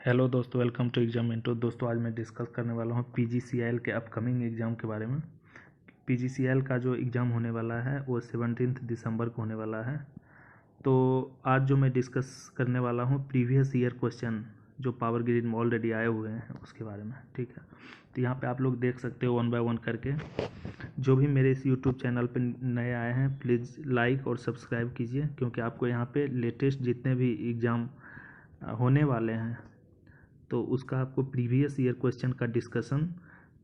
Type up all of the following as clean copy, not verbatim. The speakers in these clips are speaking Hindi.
हेलो दोस्तों, वेलकम टू एग्जाम इंट्रो। दोस्तों आज मैं डिस्कस करने वाला हूँ पीजीसीएल के अपकमिंग एग्ज़ाम के बारे में। पीजीसीएल का जो एग्ज़ाम होने वाला है वो 17 दिसंबर को होने वाला है। तो आज जो मैं डिस्कस करने वाला हूँ प्रीवियस ईयर क्वेश्चन जो पावर ग्रिड में ऑलरेडी आए हुए हैं उसके बारे में, ठीक है। तो यहाँ पे आप लोग देख सकते हो 1 बाय 1 करके। जो भी मेरे इस यूट्यूब चैनल पे नए आए हैं प्लीज़ लाइक और सब्सक्राइब कीजिए, क्योंकि आपको यहाँ पे लेटेस्ट जितने भी एग्ज़ाम होने वाले हैं तो उसका आपको प्रीवियस ईयर क्वेश्चन का डिस्कशन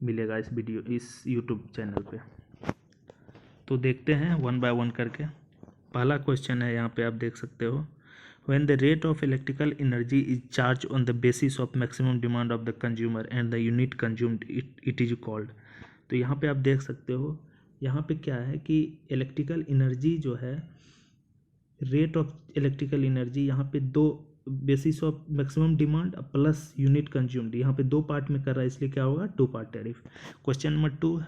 मिलेगा इस यूट्यूब चैनल पे। तो देखते हैं 1 बाय 1 करके। पहला क्वेश्चन है, यहाँ पे आप देख सकते हो, when the rate of electrical energy is charge on the basis of maximum demand of the consumer and the unit consumed it is called. तो यहाँ पे आप देख सकते हो, यहाँ पे क्या है कि इलेक्ट्रिकल एनर्जी जो है, रेट ऑफ इलेक्ट्रिकल एनर्जी यहाँ पे दो basis of maximum demand plus unit consumed, यहाँ पे दो पार्ट में कर रहा है, इसलिए क्या होगा, two part tariff. Question number 2,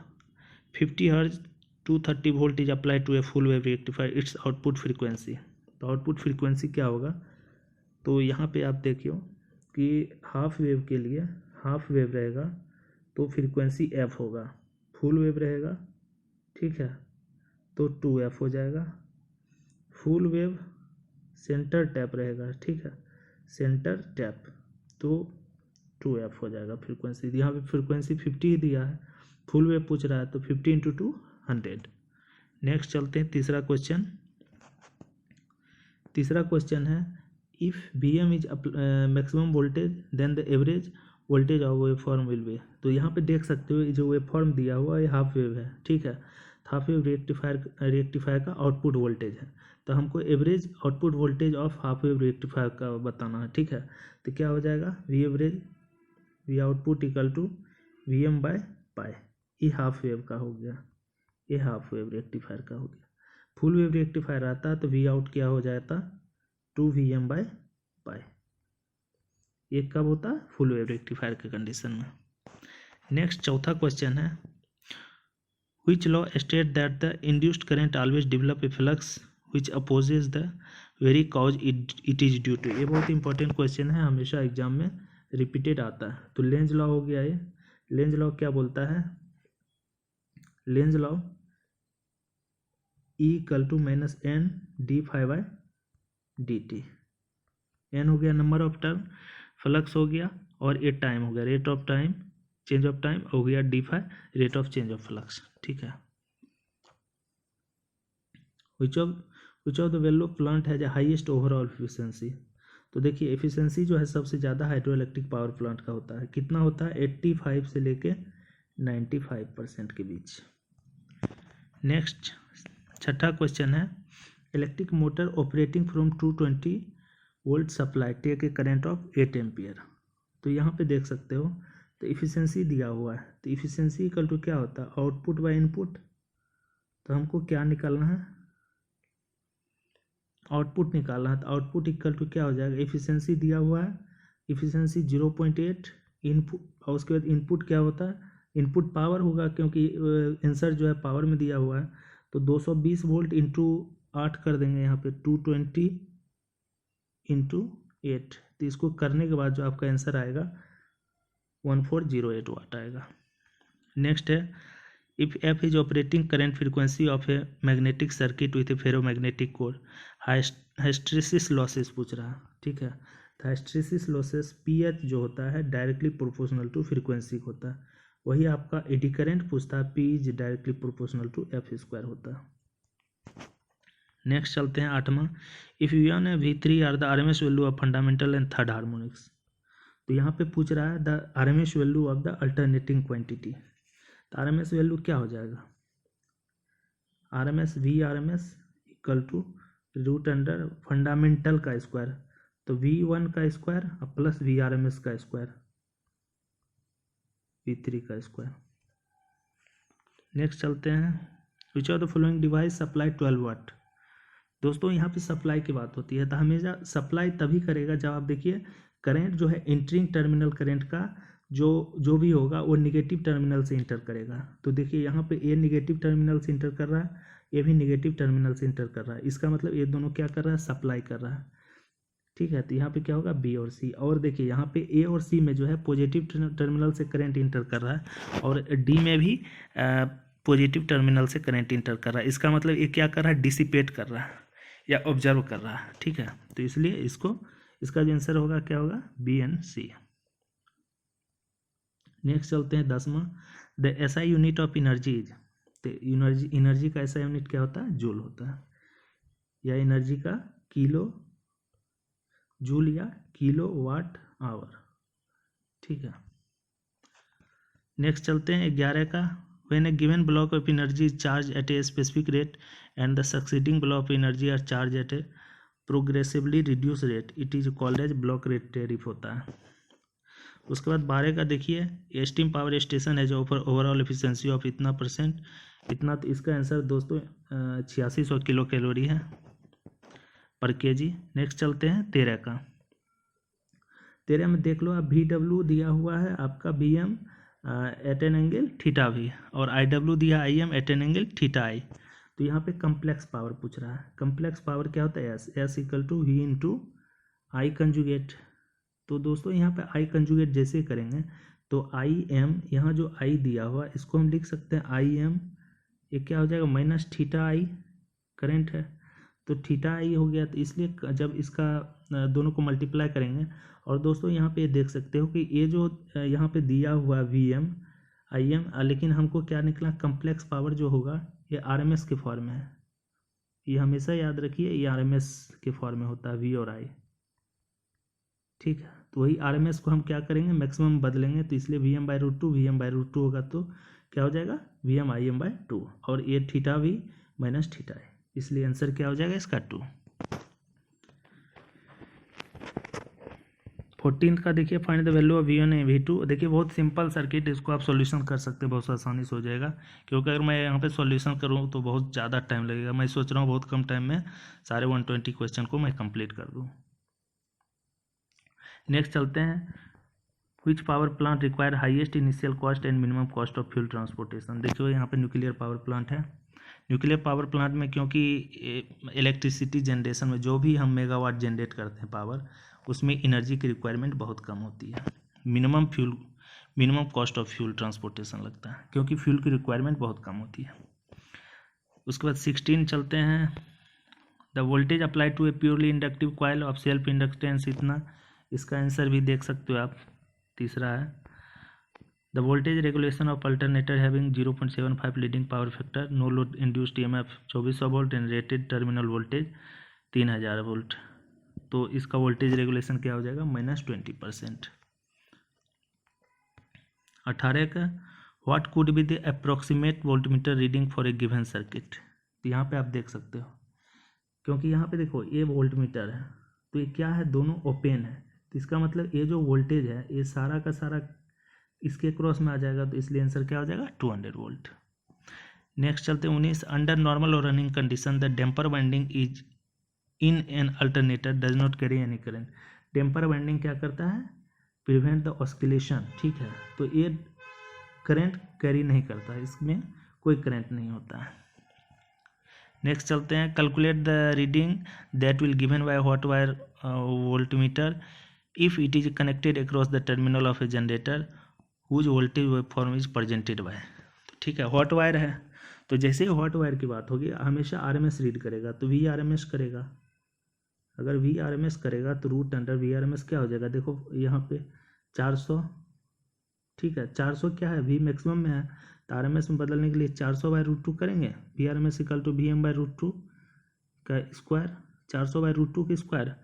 50 hertz 230 volt is apply to a full wave rectifier, its output frequency. तो आउटपुट फ्रीक्वेंसी क्या होगा, तो यहाँ पे आप देखियो कि हाफ वेव के लिए हाफ वेव रहेगा तो फ्रीक्वेंसी एफ होगा, फुल वेव रहेगा, ठीक है, तो 2f हो जाएगा। फुल वेव सेंटर टैप रहेगा, ठीक है, सेंटर टैप, तो 2f हो जाएगा फ्रीक्वेंसी। यहाँ पे फ्रीक्वेंसी 50 ही दिया है, फुल वेव पूछ रहा है तो 50 × 2 100। नेक्स्ट चलते हैं तीसरा क्वेश्चन। तीसरा क्वेश्चन है, if Vm is maximum voltage then the average voltage of wave form will be. तो यहाँ पे देख सकते हो जो वेव फॉर्म दिया हुआ है हाफ वेव है, ठीक है, हाफ वेव रेक्टिफायर का आउटपुट वोल्टेज है, तो हमको average output voltage of half wave rectifier का बताना है, ठीक है। तो क्या हो जाएगा, V average V output equal to Vm by pi. ये हाफ वेव का हो गया, ये हाफ वेव रेक्टिफायर का हो गया। फुल वेव रेक्टिफायर आता तो वी आउट क्या हो जाता, 2Vm बाय पाई। ये कब होता है, फुल वेव रेक्टिफायर के कंडीशन में। नेक्स्ट चौथा क्वेश्चन है, which law state that the induced current always develop a flux which opposes the very cause it is due to। ये बहुत इंपॉर्टेंट क्वेश्चन है, हमेशा एग्जाम में रिपीटेड आता है। तो लेंज लॉ हो गया ये। लेंज लॉ क्या बोलता है, Lenz law E equal to -n dφ/dt। n हो गया नंबर ऑफ टर्म, फ्लक्स हो गया, और ए टाइम हो गया, rate of time change of time हो गया, dφ rate of change of flux, ठीक है। Which of the value plant has highest overall efficiency. तो देखिए एफिशिएंसी जो है सबसे ज़्यादा हाइड्रो इलेक्ट्रिक पावर प्लांट का होता है, कितना होता है, 85 से लेके 95% के बीच। नेक्स्ट छठा क्वेश्चन है, electric motor operating from 220 volt supply take a current of 8 ampere. तो यहाँ पे देख सकते हो, तो इफिशिएंसी दिया हुआ है, तो इफिशिएंसी इक्वल टू क्या होता है, आउटपुट बाय इनपुट। तो हमको क्या निकालना है, आउटपुट निकालना है, तो आउटपुट इक्वल टू क्या हो जाएगा, इफिशिएंसी दिया हुआ है, इफिशिएंसी 0.8 इनपुट, और उसके बाद इनपुट क्या होता है, इनपुट पावर होगा, क्योंकि आंसर जो है पावर में दिया हुआ है, तो 220 वोल्ट इंटू 8 कर देंगे यहाँ पे, 220 इंटू 8। तो इसको करने के बाद जो आपका आंसर आएगा 1408 वाट आएगा। नेक्स्ट है, if F is operating current frequency of A magnetic circuit with A ferromagnetic core, hysteresis losses पूछ रहा है, ठीक है। तो हिस्टैरिसीस लॉसेस पीएच जो होता है डायरेक्टली प्रोपोर्शनल टू फ्रीक्वेंसी होता है, वही आपका एडी करंट पूछता है, P is directly proportional to F square होता है। नेक्स्ट चलते हैं आठवां, if V1 and V3 are the RMS value of fundamental and third harmonics. तो यहाँ पे पूछ रहा है the RMS value of the alternating quantity. तो RMS वैल्यू क्या हो जाएगा, RMS VRMS equal to root under fundamental का स्क्वायर, तो V1 का स्क्वायर प्लस VRMS का स्क्वायर, V3 का स्क्वायर। नेक्स्ट चलते हैं, which of the following device supply 12 वाट। दोस्तों यहाँ पे सप्लाई की बात होती है, तो हमेशा सप्लाई तभी करेगा जब आप देखिए करंट जो है इंटरिंग टर्मिनल करंट का जो भी होगा वो निगेटिव टर्मिनल से इंटर करेगा। तो देखिए यहाँ पे ए निगेटिव टर्मिनल से इंटर कर रहा है, ये भी निगेटिव टर्मिनल से इंटर कर रहा है, इसका मतलब ये दोनों क्या कर रहा है, सप्लाई कर रहा है, ठीक है। तो यहाँ पे क्या होगा, बी और सी। और देखिए यहाँ पे ए और सी में जो है पॉजिटिव टर्मिनल से करंट इंटर कर रहा है और डी में भी पॉजिटिव टर्मिनल से करंट इंटर कर रहा है। इसका मतलब ये क्या कर रहा है, डिसिपेट कर रहा है या ऑब्जर्व कर रहा है, ठीक है। तो इसलिए इसका जो आंसर होगा क्या होगा, बी एंड सी। नेक्स्ट चलते हैं 10वां, the SI unit of energy is. तो एनर्जी का एसआई यूनिट क्या होता है, जूल होता है, या एनर्जी का किलो जूल या किलो वाट आवर, ठीक है। नेक्स्ट चलते हैं 11 का, when a given block of energy is charge at a specific rate and the succeeding block of energy are charge at a progressively reduce rate, it is called as block rate tariff होता है। उसके बाद 12 का देखिए, स्टीम पावर स्टेशन है जो ओवरऑल एफिशिएंसी ऑफ इतना परसेंट इतना। तो इसका आंसर दोस्तों 8600 किलो कैलोरी है पर केजी। नेक्स्ट चलते हैं 13 का। 13 में देख लो आप, वी डब्ल्यू दिया हुआ है आपका V M at an angle theta V, और आई डब्ल्यू दिया I M at an angle theta I. तो यहाँ पे कम्प्लेक्स पावर पूछ रहा है। कम्प्लेक्स पावर क्या होता है, S equal to V into I conjugate. तो दोस्तों यहाँ पे आई कंजुगेट जैसे करेंगे तो आई एम, यहाँ जो आई दिया हुआ इसको हम लिख सकते हैं आई एम, ये क्या हो जाएगा, माइनस थीटा आई, करंट है तो थीटा आई हो गया। तो इसलिए जब इसका दोनों को मल्टीप्लाई करेंगे, और दोस्तों यहाँ पे देख सकते हो कि ये जो यहाँ पे दिया हुआ वी एम आई एम, लेकिन हमको क्या निकला, कम्प्लेक्स पावर जो होगा ये आर एम एस के फॉर्म में है। ये हमेशा याद रखिए, ये आर एम एस के फॉर्म में होता है वी और आई, ठीक है। तो वही आर एम एस को हम क्या करेंगे, मैक्सिमम बदलेंगे। तो इसलिए V M by root two, V M by root two होगा तो क्या हो जाएगा, V M I M by two, और ये theta V minus theta I, इसलिए आंसर क्या हो जाएगा इसका 2। 14 का देखिए, find the value of V1 and V2। देखिए बहुत सिंपल सर्किट, इसको आप सॉल्यूशन कर सकते हैं, बहुत आसानी से हो जाएगा। क्योंकि अगर मैं यहाँ पे सॉल्यूशन करूँ तो बहुत ज़्यादा टाइम लगेगा। मैं सोच रहा हूँ बहुत कम टाइम में सारे 120 क्वेश्चन को मैं कंप्लीट कर दूँ। नेक्स्ट चलते हैं, which power plant require highest initial cost and minimum cost of fuel transportation. देखिए यहाँ पे न्यूक्लियर पावर प्लांट है। न्यूक्लियर पावर प्लांट में क्योंकि इलेक्ट्रिसिटी जनरेशन में जो भी हम मेगावाट जनरेट करते हैं पावर, उसमें एनर्जी की रिक्वायरमेंट बहुत कम होती है। Minimum cost of fuel transportation लगता है क्योंकि फ्यूल की रिक्वायरमेंट बहुत कम होती है। उसके बाद 16 चलते हैं, the voltage apply to a purely inductive coil of self inductance इतना। इसका आंसर भी देख सकते हो आप, तीसरा है, the voltage regulation of alternator having 0.75 leading power factor, no load induced EMF 2400 volt and rated terminal voltage 3000 volt. तो इसका वोल्टेज रेगुलेशन क्या हो जाएगा, -20%। 18 का, what could be the approximate voltmeter reading for a given circuit. तो यहाँ पे आप देख सकते हो, क्योंकि यहाँ पे देखो ये वोल्टमीटर है तो ये क्या है, दोनों ओपन है। तो इसका मतलब ये जो वोल्टेज है ये सारा का सारा इसके क्रॉस में आ जाएगा, तो इसलिए आंसर क्या हो जाएगा, 200 वोल्ट। नेक्स्ट चलते हैं 19, अंडर नॉर्मल और running condition the damper winding is in an alternator does not carry any current. Damper winding क्या करता है, प्रिवेंट द ऑस्किलेशन, ठीक है। तो ये करंट कैरी नहीं करता है, इसमें कोई करंट नहीं होता है। नेक्स्ट चलते हैं, calculate the reading that will given by hot wire voltmeter if it is connected across the terminal of a generator whose voltage waveform is presented by. ठीक है, हॉट वायर है तो जैसे ही हॉट वायर की बात होगी हमेशा आरएमएस रीड करेगा, तो वी आरएमएस करेगा। अगर वी आरएमएस करेगा तो रूट अंडर वी आरएमएस क्या हो जाएगा, देखो यहाँ पे 400, ठीक है 400 क्या है, वी मैक्सिमम में है तो आरएमएस में बदलने के लिए 400 बाय रूट 2 करेंगे। V RMS equal to V M by root 2 का स्क्वायर, 400 बाय रूट 2 की स्क्वायर,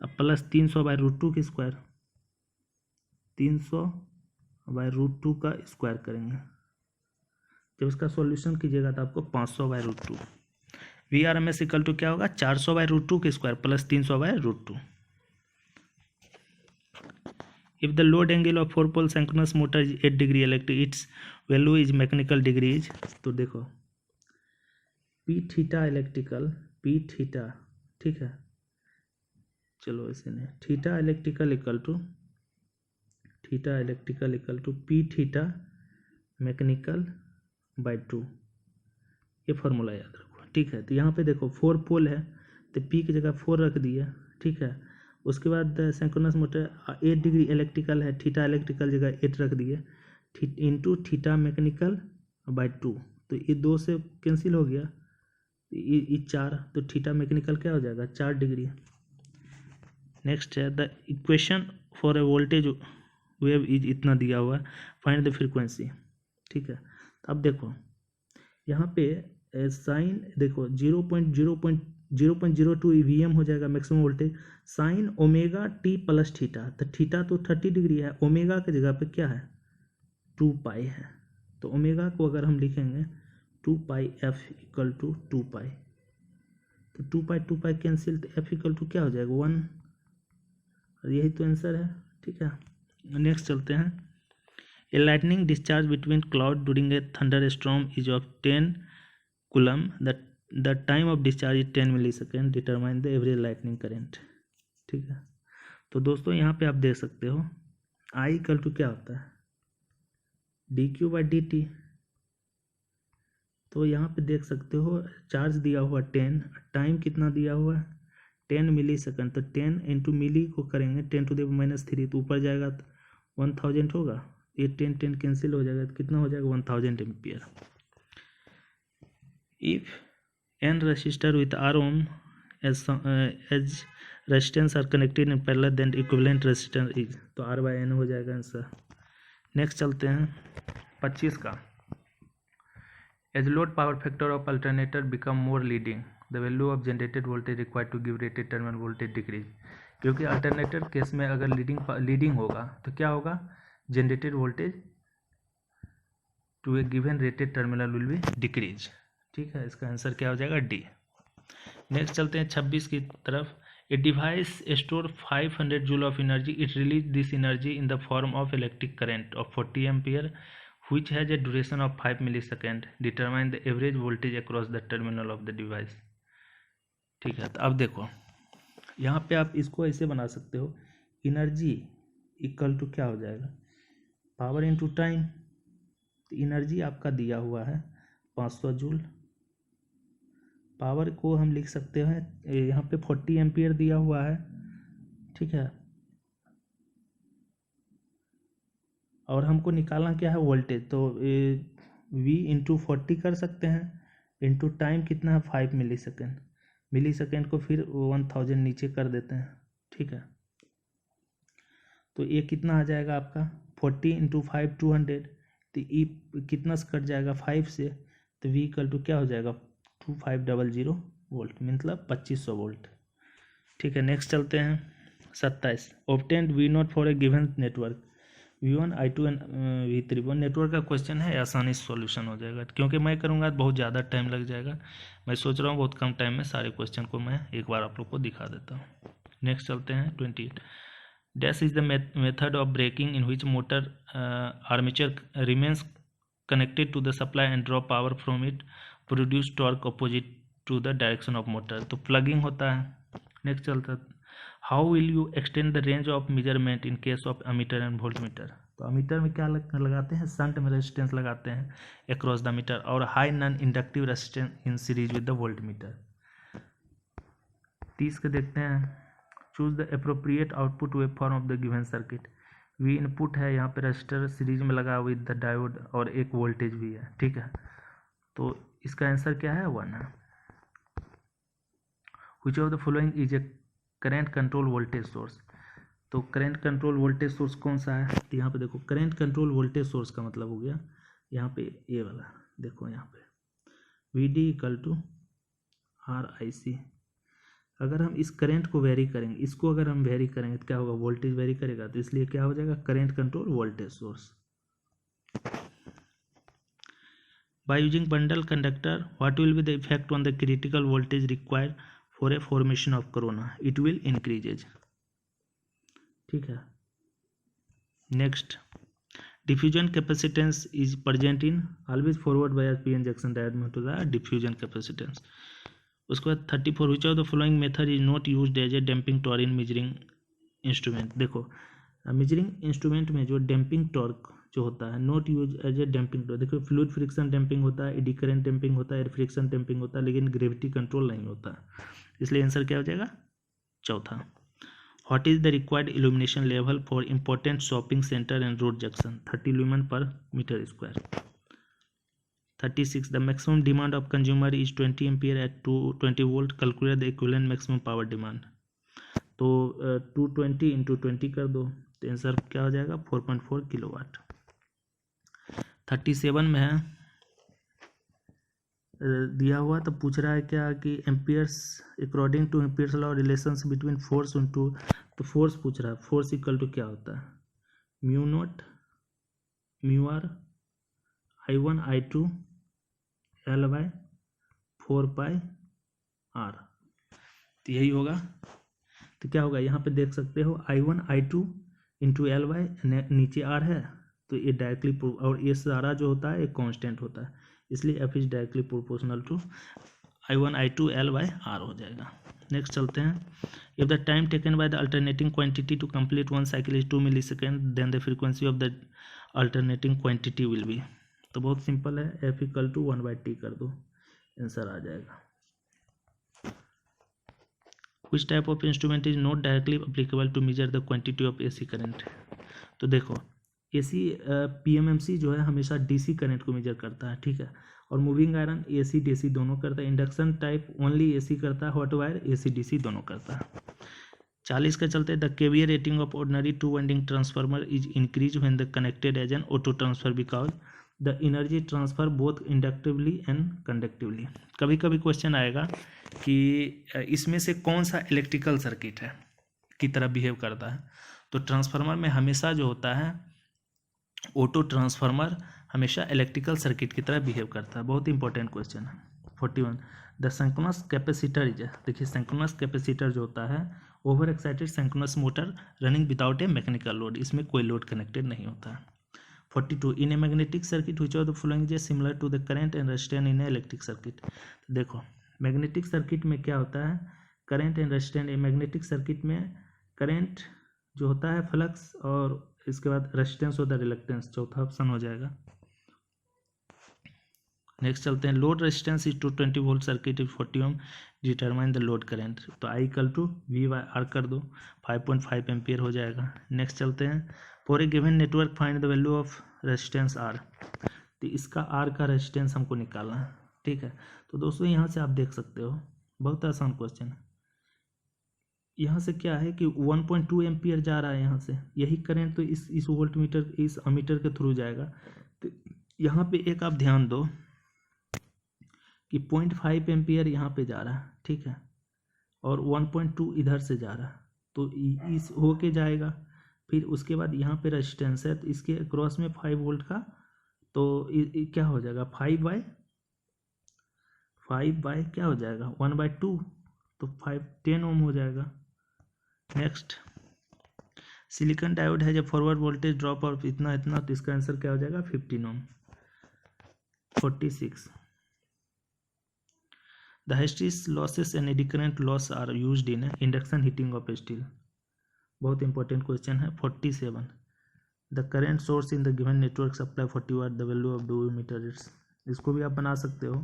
अब प्लस 300 बाय रूट 2 की स्क्वायर, 300 बाय रूट 2 का स्क्वायर करेंगे। जब इसका सॉल्यूशन कीजिएगा तो आपको 500 by root 2, V R M S equal to क्या होगा, 400 बाय रूट 2 के square plus 300 by root 2। If the load angle of 4 pole synchronous motor is 8 degree electric, it's value is mechanical degree is. तो देखो P theta electrical, P theta, ठीक है चलो इसे नहीं, theta electrical equal to P theta mechanical by 2, ये फॉर्मूला याद रखो। ठीक है, तो यहाँ पे देखो 4 पोल है तो पी की जगह 4 रख दिया, ठीक है, उसके बाद सिंक्रोनस मोटर 8 डिग्री इलेक्ट्रिकल है, थीटा इलेक्ट्रिकल जगह 8 रख दिए, इंटू थीटा मैकेनिकल बाय 2, तो ये 2 से कैंसिल हो गया, ये 4, तो थीटा मैकेनिकल क्या हो जाएगा 4 डिग्री। नेक्स्ट है the equation for a voltage wave is इतना दिया हुआ है, फाइंड द फ्रीक्वेंसी। ठीक है, तो अब देखो यहाँ पे साइन देखो 0.02 ईवीएम हो जाएगा maximum voltage, sine omega T plus theta, तो थीटा तो 30 डिग्री है, ओमेगा की जगह पे क्या है 2 पाई है, तो ओमेगा को अगर हम लिखेंगे 2 पाई एफ इक्वल टू 2 पाई, तो 2 पाई कैंसिल, तो एफ इक्वल टू क्या हो जाएगा 1, और यही तो आंसर है। ठीक है, नेक्स्ट चलते हैं। A lightning discharge between cloud during a thunder storm is of 10 coulomb, the time of discharge is 10 millisecond, determine the average lightning current. ठीक है, तो दोस्तों यहाँ पे आप देख सकते हो आई इक्वल टू क्या होता है D Q by D T, तो यहाँ पे देख सकते हो चार्ज दिया हुआ 10, टाइम कितना दिया हुआ है 10 मिली सेकेंड, तो 10 इंटू मिली को करेंगे 10⁻⁻3, तो ऊपर जाएगा तो 1000 होगा, ये 10 कैंसिल हो जाएगा, तो कितना हो जाएगा 1000 ampere. If n resistor with R ohm as resistance are connected in parallel, then equivalent resistance is, तो R/N हो जाएगा आंसर। नेक्स्ट चलते हैं 25 का। As load power factor of alternator become more leading, the value of generated voltage required to give rated terminal voltage decrease, क्योंकि अल्टरनेटर केस में अगर लीडिंग होगा तो क्या होगा generated voltage to a given rated terminal will be decrease. ठीक है, इसका आंसर क्या हो जाएगा डी। नेक्स्ट चलते हैं 26 की तरफ। A device store 500 joule of energy, it release this energy in the form of electric current of 40 ampere which has a duration of 5 millisecond, determine the average voltage across the terminal of the device। ठीक है, तो अब देखो यहाँ पे आप इसको ऐसे बना सकते हो, एनर्जी इक्वल टू क्या हो जाएगा पावर इनटू टाइम, तो एनर्जी आपका दिया हुआ है 500 जूल, पावर को हम लिख सकते हैं यहाँ पे 40 एम्पियर दिया हुआ है। ठीक है, और हमको निकालना क्या है वोल्टेज, तो V इंटू 40 कर सकते हैं, इंटू टाइम कितना है 5 मिली सेकेंड को फिर 1000 नीचे कर देते हैं। ठीक है, तो ये कितना आ जाएगा आपका 40 इंटू 5 200, तो ई कितना से कट जाएगा 5 से, तो V इक्वल टू क्या हो जाएगा 2500 वोल्ट, मतलब 2500 वोल्ट। ठीक है, नेक्स्ट चलते हैं 27। Obtained V0 for a given network V1 I2 and V3 network का क्वेश्चन है, आसानी से सॉल्यूशन हो जाएगा, क्योंकि मैं करूँगा तो बहुत ज़्यादा टाइम लग जाएगा, मैं सोच रहा हूँ बहुत कम टाइम में सारे क्वेश्चन को मैं एक बार आप लोग को दिखा देता हूँ। नेक्स्ट चलते हैं 28। Dash is the method of braking in which motor armature remains connected to the supply and draw power from it, produce torque opposite to the direction of motor, तो प्लगिंग होता है। नेक्स्ट चलता है how will you extend the range of measurement in case of ammeter and voltmeter, तो अमीटर में क्या लगाते हैं शंट में रेजिस्टेंस लगाते हैं अक्रॉस द मीटर, और high non inductive resistance in series with the voltmeter. 30 के देखते हैं। Choose the appropriate output wave form of the given circuit, we input है, यहाँ पे रजिस्टर सीरीज में लगा विद द डायोड और एक वोल्टेज भी है। ठीक है, तो इसका आंसर क्या है 1 है। Which of the following is a current control voltage source, तो करंट कंट्रोल वोल्टेज सोर्स कौन सा है, तो यहाँ पे देखो करंट कंट्रोल वोल्टेज सोर्स का मतलब हो गया यहाँ पे ये वाला, देखो यहाँ पे VD इक्वल टू RIC। अगर हम इस करंट को वेरी करेंगे, इसको अगर हम वेरी करेंगे तो क्या होगा वोल्टेज वेरी करेगा, तो इसलिए क्या हो जाएगा current control voltage source. By using bundle conductor what will be the effect on the critical voltage required for a formation of corona, it will increases. ठीक है, next diffusion capacitance is present in always forward bias PN junction diode to the diffusion capacitance. उसके बाद 34 which of the following method is not used as a damping torque in measuring instrument, देखो मेजरिंग इंस्ट्रूमेंट में जो डैम्पिंग टॉर्क जो होता है not use as a damping torque, देखो फ्लूइड फ्रिक्शन डैम्पिंग होता है, एडी करंट डैम्पिंग होता है, एयर फ्रिक्शन डैम्पिंग होता है, लेकिन ग्रेविटी कंट्रोल नहीं होता, इसलिए आंसर क्या हो जाएगा चौथा। What is the required illumination level for important shopping center and road junction 30 lumen per meter square 36 the maximum demand of consumer is 20 ampere at 220 volt calculate the equivalent maximum power demand तो 220 इंटू 20 कर दो तो आंसर क्या हो जाएगा 4.4 किलोवाट 37 में है दिया हुआ तो पूछ रहा है क्या कि Ampere's according to Ampere's law relations between force into तो फोर्स पूछ रहा है फोर्स इक्वल टू क्या होता है mu naught mu R I1 I2 L by 4 pi R तो यही होगा तो क्या होगा यहाँ पे देख सकते हो I1 I2 into L by नीचे आर है तो ये डायरेक्टली और ये सारा जो होता है एक कांस्टेंट होता है इसलिए F is directly proportional to I1 I2 L by R हो जाएगा। नेक्स्ट चलते हैं if the time taken by the alternating quantity to complete one cycle is 2 millisecond then the frequency of the alternating quantity will be तो बहुत सिंपल है एफ इक्वल टू 1/t कर दो आंसर आ जाएगा। Which type of instrument is not directly applicable to measure the quantity of AC current? तो देखो AC PMMC जो है हमेशा DC करंट को मेजर करता है ठीक है और मूविंग आयरन AC DC दोनों करता है इंडक्शन टाइप ओनली AC करता है हॉट वायर AC DC दोनों करता है। 40 के चलते the KVA rating of ordinary 2 winding transformer is increase when the connected as an auto transfer because the energy transfer both inductively and conductively. कभी कभी क्वेश्चन आएगा कि इसमें से कौन सा इलेक्ट्रिकल सर्किट है की तरह बिहेव करता है तो ट्रांसफार्मर में हमेशा जो होता है ऑटो ट्रांसफार्मर हमेशा इलेक्ट्रिकल सर्किट की तरह बिहेव करता है बहुत इंपॉर्टेंट क्वेश्चन है। 41 द सिंक्रोनस कैपेसिटर इज देखिए सिंक्रोनस कैपेसिटर जो होता है over excited synchronous motor running without a mechanical load इसमें कोई लोड कनेक्टेड नहीं होता है। 42 in a magnetic circuit which of the following is similar to the current and resistance in a electric circuit. देखो मैग्नेटिक सर्किट में क्या होता है current and resistance magnetic circuit में करंट जो होता है फ्लक्स और इसके बाद रेजिस्टेंस होता है रिलक्टेंस चौथा ऑप्शन हो जाएगा। नेक्स्ट चलते हैं load resistance is 220 volt circuit is 40 ohm determine the load current तो I equal to V by R कर दो 5.5 एम्पियर हो जाएगा। नेक्स्ट चलते हैं for a given network find the value of resistance R तो इसका आर का रेजिस्टेंस हमको निकालना है ठीक है। तो दोस्तों यहाँ से आप देख सकते हो बहुत आसान क्वेश्चन है यहाँ से क्या है कि 1.2 एम्पियर जा रहा है यहाँ से यही करंट तो इस वोल्ट मीटर इस अमीटर के थ्रू जाएगा तो यहाँ पे एक आप ध्यान दो कि 0.5 एम्पियर यहाँ पे जा रहा है ठीक है और 1.2 इधर से जा रहा है तो इस होके जाएगा फिर उसके बाद यहाँ पे रेजिस्टेंस है तो इसके क्रॉस में 5 वोल्ट का तो क्या हो जाएगा 5 बाय क्या हो जाएगा 1/2 तो 10 ओम हो जाएगा। नेक्स्ट सिलिकॉन डायोड है जब फॉरवर्ड वोल्टेज ड्रॉप और इतना तो इसका आंसर क्या हो जाएगा 15 ohm. 46 the hysteresis losses and eddy current loss are used in induction heating of steel बहुत इंपॉर्टेंट क्वेश्चन है। 47 the current source in the given network supply 40 watt the value of do meter it's इसको भी आप बना सकते हो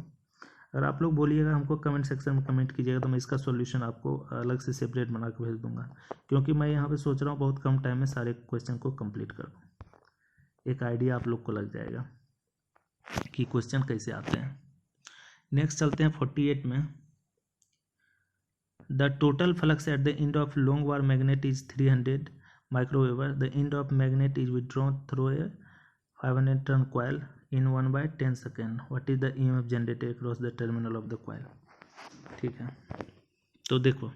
अगर आप लोग बोलिएगा हमको कमेंट सेक्शन में कमेंट कीजिएगा तो मैं इसका सॉल्यूशन आपको अलग से सेपरेट बना के भेज दूंगा क्योंकि मैं यहाँ पे सोच रहा हूँ बहुत कम टाइम में सारे क्वेश्चन को कंप्लीट कर दूँ एक आइडिया आप लोग को लग जाएगा कि क्वेश्चन कैसे आते हैं। नेक्स्ट चलते हैं 48 में the total flux at the end of long bar magnet is 300 microweber the end of magnet is withdrawn through a 500 turn coil in 1/10 second what is the EMF generated across the terminal of the coil ठीक है। तो देखो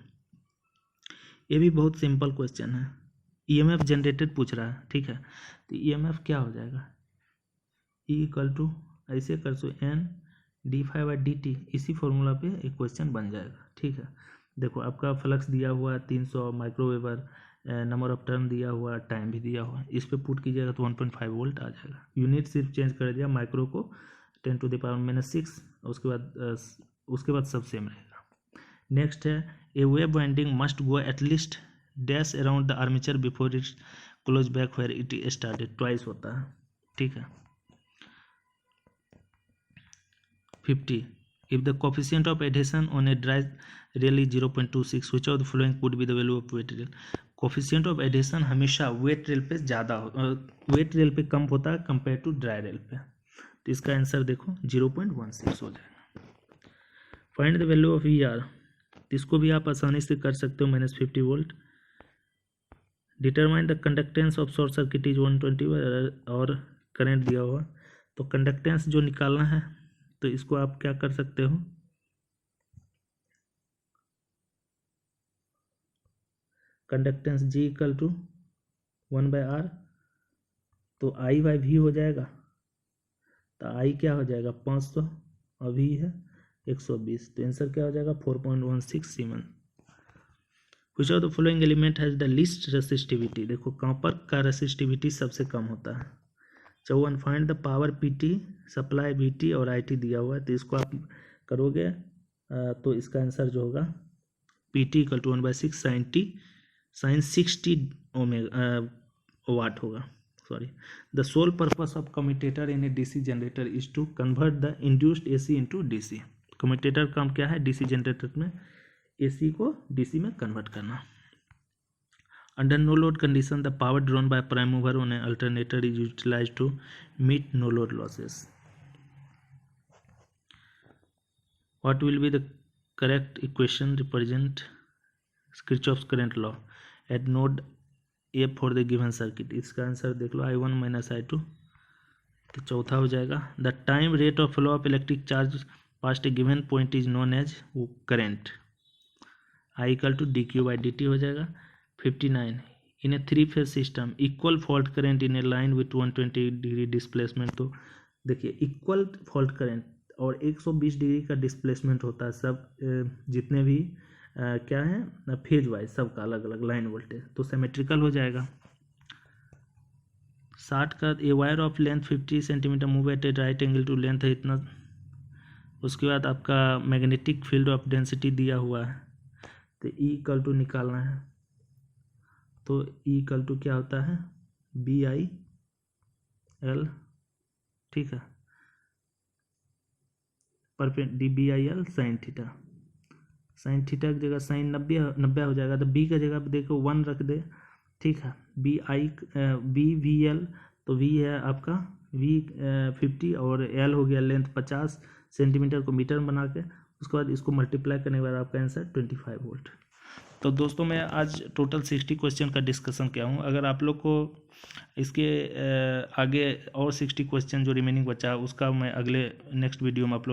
ये भी बहुत सिंपल क्वेश्चन है EMF जनरेटेड पूछ रहा है ठीक है तो EMF क्या हो जाएगा E इक्वल टू ऐसे कर सो N d∅dt इसी फॉर्मूला पे एक क्वेश्चन बन जाएगा ठीक है। देखो आपका फ्लक्स दिया हुआ 300 माइक्रोवेवर नंबर ऑफ टर्न दिया हुआ टाइम भी दिया हुआ इस पे पुट कीजिएगा तो 1.5 वोल्ट आ जाएगा। यूनिट सिर्फ चेंज कर दिया माइक्रो को 10⁻⁻⁶ उसके बाद सब सेम रहेगा। नेक्स्ट है a wave winding must go at least dash around the armature before it close back where it started twice होता है ठीक है। 50 If the coefficient of adhesion on a dry rail is 0.26, which of the following would be the value of wet rail? Coefficient of adhesion हमेशा वेट रेल पे ज़्यादा वेट रेल पे कम होता है कंपेयर टू ड्राई रेल पे, तो इसका आंसर देखो 0.16 हो जाएगा। Find the value of E R, इसको भी आप आसानी से कर सकते हो, -50 volt. Determine the conductance of short circuit is 120 और करंट दिया हुआ, तो कंडक्टेंस जो निकालना है तो इसको आप क्या कर सकते हो, conductance G equal to 1/R, तो I/V हो जाएगा, तो I क्या हो जाएगा 500 और V है 120, तो आंसर क्या हो जाएगा 4.16 siemens. Which of the following element has the least resistivity, देखो कॉपर का रेसिस्टिविटी सबसे कम होता है। 54 find the power PT, supply VT और IT दिया हुआ है, तो इसको आप करोगे तो इसका आंसर जो होगा PT equal to 1/6 sin 60 watt होगा, sorry. The sole purpose of commutator in a DC generator is to convert the induced AC into DC। Commutator का काम क्या है, DC जनरेटर में AC को DC में कन्वर्ट करना। Under no load condition the power drawn by prime mover on a alternator is utilised to meet no load losses. What will be the correct equation represent Kirchhoff's current law at node A for the given circuit, इसका आंसर देख लो I1 - I2, तो चौथा हो जाएगा the time rate of flow of electric charge past a given point is known as current, I equal to dQ/dt हो जाएगा। 59 इन ए 3-फेज system equal fault current in a line with 120 degree displacement, तो देखिए इक्वल फॉल्ट करंट और 120 डिग्री का डिस्प्लेसमेंट होता है, सब जितने भी क्या है फेज वाइज सबका अलग अलग लाइन वोल्टेज, तो सिमेट्रिकल हो जाएगा। 60 का a wire of length 50 centimeter move at a right angle to length है इतना। उसके बाद आपका मैग्नेटिक फील्ड ऑफ डेंसिटी दिया हुआ है, तो E इक्वल टू निकालना है, तो E इक्वल टू क्या होता है BIL, ठीक है, BIL sine theta, sine theta की जगह साइन 90 हो जाएगा, तो B का जगह पे देखो 1 रख दे, ठीक है। BVL, तो V है आपका V 50 और L हो गया लेंथ 50 सेंटीमीटर को मीटर बना के, उसके बाद इसको मल्टीप्लाई करने के बाद आपका आंसर 25 वोल्ट। तो दोस्तों मैं आज टोटल 60 क्वेश्चन का डिस्कशन किया हूँ। अगर आप लोग को इसके आगे और 60 क्वेश्चन जो रिमेनिंग बचा है उसका मैं अगले नेक्स्ट वीडियो में अपलोड